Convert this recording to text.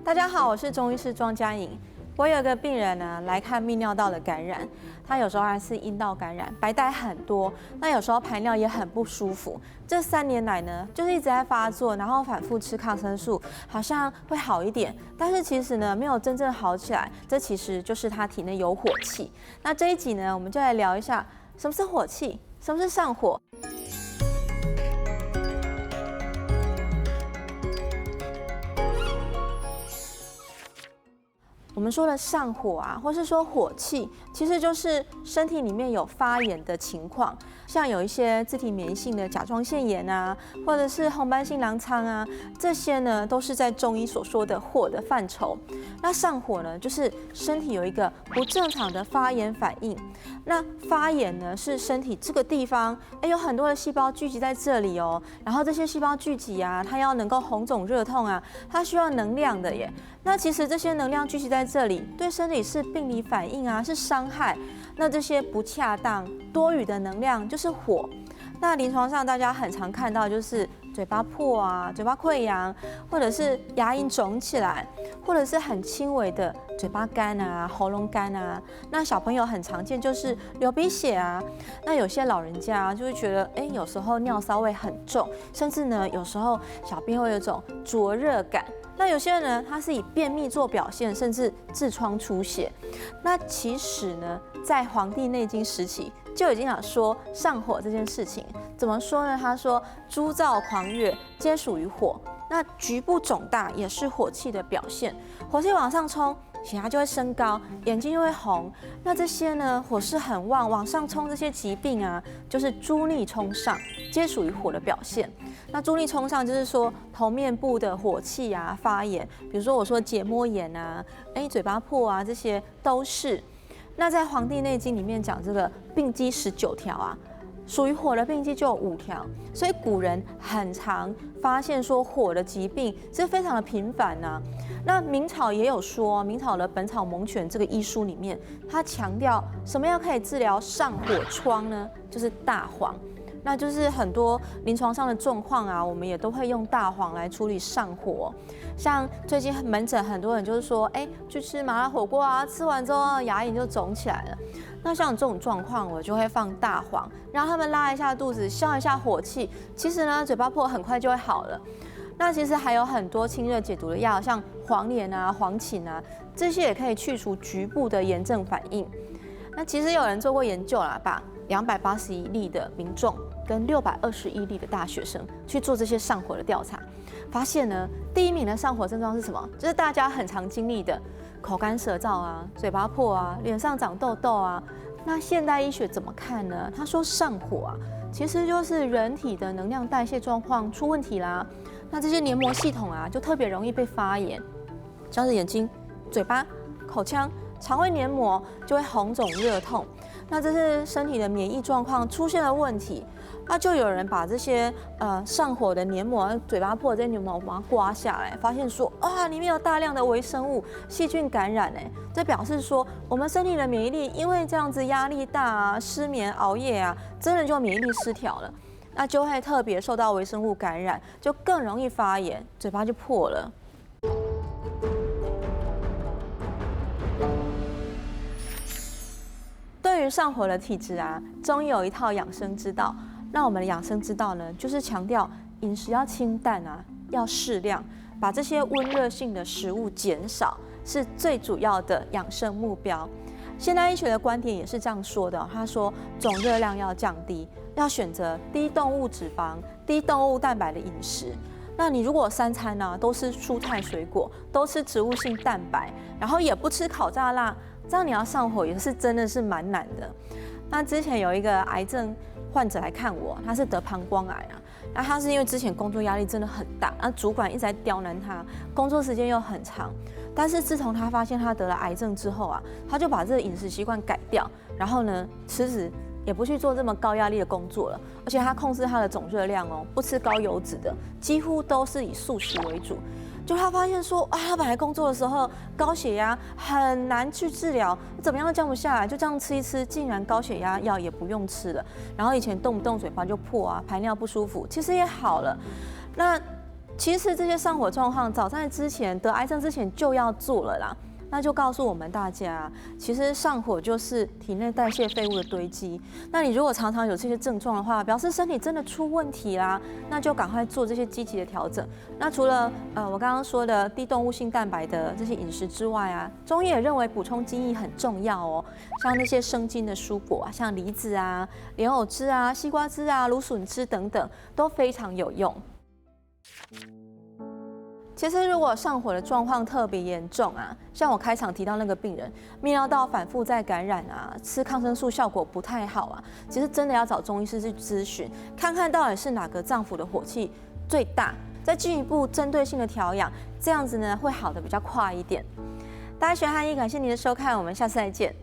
大家好，我是中医师庄佳颖。我有个病人呢来看泌尿道的感染，他有时候还是阴道感染，白带很多，那有时候排尿也很不舒服。这3年来呢，就是一直在发作，然后反复吃抗生素，好像会好一点，但是其实呢没有真正好起来。这其实就是他体内有火气。那这一集呢，我们就来聊一下什么是火气，什么是上火。我们说的上火啊，或是说火气，其实就是身体里面有发炎的情况，像有一些自体免疫性的甲状腺炎啊，或者是红斑性狼疮啊，这些呢都是在中医所说的火的范畴。那上火呢，就是身体有一个不正常的发炎反应。那发炎呢，是身体这个地方，有很多的细胞聚集在这里哦，然后这些细胞聚集啊，它要能够红肿热痛啊，它需要能量的耶。那其实这些能量聚集在这里，对身体是病理反应啊，是伤害。那这些不恰当、多余的能量就是火。那临床上大家很常看到就是嘴巴破啊、嘴巴溃疡，或者是牙龈肿起来，或者是很轻微的嘴巴干啊、喉咙干啊。那小朋友很常见就是流鼻血啊。那有些老人家就会觉得，有时候尿骚味很重，甚至呢有时候小便会有一种灼热感。那有些人呢，他是以便秘做表现，甚至痔疮出血。那其实呢，在《黄帝内经》时期就已经有说上火这件事情。怎么说呢？他说诸燥狂跃皆属于火，那局部肿大也是火气的表现。火气往上冲，血压就会升高，眼睛就会红。那这些呢，火势很旺往上冲，这些疾病啊，就是诸逆冲上，皆属于火的表现。那诸逆冲上就是说头面部的火气啊发炎，比如说我说结膜炎啊，嘴巴破啊，这些都是。那在《黄帝内经》里面讲这个病机19条啊，属于火的病机就有5条，所以古人很常发现说火的疾病是非常的频繁呐。那明朝也有说，明朝的《本草蒙权》这个医书里面，它强调什么样可以治疗上火疮呢？就是大黄。那就是很多临床上的状况啊，我们也都会用大黄来处理上火。像最近门诊很多人就是说，去吃麻辣火锅啊，吃完之后牙龈就肿起来了。那像这种状况，我就会放大黄，让他们拉一下肚子，消一下火气。其实呢，嘴巴破很快就会好了。那其实还有很多清热解毒的药，像黄连啊、黄芩啊，这些也可以去除局部的炎症反应。那其实有人做过研究啦，把281例的民众跟621例的大学生去做这些上火的调查，发现呢，第1名的上火症状是什么？就是大家很常经历的口干舌燥啊、嘴巴破啊、脸上长痘痘啊。那现代医学怎么看呢？他说上火啊，其实就是人体的能量代谢状况出问题啦。那这些黏膜系统啊，就特别容易被发炎，像是眼睛、嘴巴、口腔、肠胃黏膜就会红肿热痛。那这是身体的免疫状况出现了问题，那就有人把这些上火的黏膜、嘴巴破的这些黏膜把它刮下来，发现说里面有大量的微生物细菌感染这表示说我们身体的免疫力因为这样子压力大啊、失眠、熬夜啊，真的就免疫力失调了，那就会特别受到微生物感染，就更容易发炎，嘴巴就破了。对于上火的体质啊，中医有一套养生之道。那我们的养生之道呢，就是强调饮食要清淡啊，要适量，把这些温热性的食物减少，是最主要的养生目标。现代医学的观点也是这样说的，他说总热量要降低，要选择低动物脂肪、低动物蛋白的饮食。那你如果3餐呢都吃蔬菜水果，都吃植物性蛋白，然后也不吃烤炸辣，这样你要上火也是真的是蛮难的。那之前有一个癌症患者来看我，他是得膀胱癌啊。那他是因为之前工作压力真的很大，那主管一直在刁难他，工作时间又很长。但是自从他发现他得了癌症之后啊，他就把这个饮食习惯改掉，然后呢辞职，也不去做这么高压力的工作了，而且他控制他的总热量哦，不吃高油脂的，几乎都是以素食为主。就他发现说他本来工作的时候高血压很难去治疗，怎么样都降不下来，就这样吃一吃，竟然高血压药也不用吃了。然后以前动不动嘴巴就破啊，排尿不舒服，其实也好了。那其实这些上火状况早在之前得癌症之前就要做了啦。那就告诉我们大家，其实上火就是体内代谢废物的堆积。那你如果常常有这些症状的话，表示身体真的出问题啦，那就赶快做这些积极的调整。那除了我刚刚说的低动物性蛋白的这些饮食之外啊，中医也认为补充精液很重要哦，像那些生津的蔬果啊，像梨子啊、莲藕汁啊、西瓜汁啊、芦笋汁等等，都非常有用。其实，如果上火的状况特别严重啊，像我开场提到那个病人，泌尿道反复在感染啊，吃抗生素效果不太好啊，其实真的要找中医师去咨询，看看到底是哪个脏腑的火气最大，再进一步针对性的调养，这样子呢会好的比较快一点。大家喜欢汉医，感谢您的收看，我们下次再见。